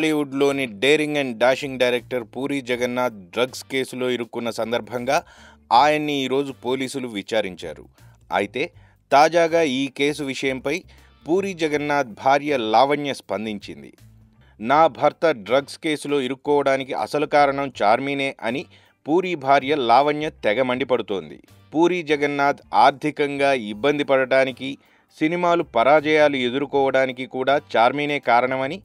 టాలీవుడ్లోని daring and dashing director Puri Jagannadh drugs కేసులో ఇరుక్కున్న సందర్భంగా ఆయన్ని ఈరోజు పోలీసులు విచారించారు. అయితే తాజాగా ఈ కేసు విషయంపై పూరి జగన్నాథ్ భార్య లావణ్య స్పందించింది. నా భర్త డ్రగ్స్ కేసులో ఇరుక్కోవడానికి అసలు కారణం చార్మీనే అని పూరి భార్య లావణ్య తెగ మండిపడుతోంది. పూరి జగన్నాథ్ ఆర్థికంగా ఇబ్బంది పడటానికి, సినిమాలు పరాజయాలు ఎదుర్కోవడానికి కూడా చార్మీనే కారణమని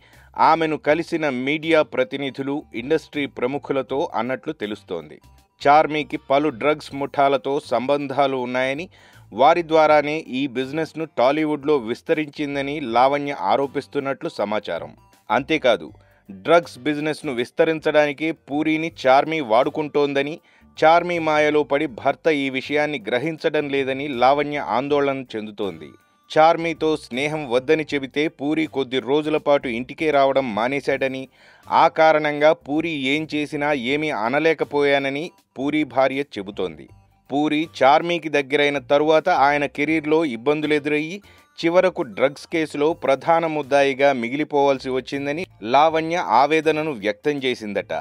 ఆమెను కలిసిన మీడియా ప్రతినిధులు, ఇండస్ట్రీ ప్రముఖులతో అన్నట్లు తెలుస్తోంది. చార్మీకి పలు డ్రగ్స్ ముఠాలతో సంబంధాలు ఉన్నాయని, వారి ద్వారానే ఈ బిజినెస్ను టాలీవుడ్లో విస్తరించిందని లావణ్య ఆరోపిస్తున్నట్లు సమాచారం. అంతేకాదు, డ్రగ్స్ బిజినెస్ను విస్తరించడానికి పూరిని చార్మీ వాడుకుంటోందని, చార్మీ మాయలో పడి భర్త ఈ విషయాన్ని గ్రహించడం లేదని లావణ్య ఆందోళన చెందుతోంది. చార్మీతో స్నేహం వద్దని చెబితే పూరి కొద్ది రోజుల పాటు ఇంటికే రావడం మానేశాడని, ఆ కారణంగా పూరి ఏం చేసినా ఏమీ అనలేకపోయానని పూరి భార్య చెబుతోంది. పూరి చార్మీకి దగ్గరైన తరువాత ఆయన కెరీర్లో ఇబ్బందులు ఎదురయ్యి చివరకు డ్రగ్స్ కేసులో ప్రధాన ముద్దాయిగా మిగిలిపోవాల్సి వచ్చిందని లావణ్య ఆవేదనను వ్యక్తం చేసిందట.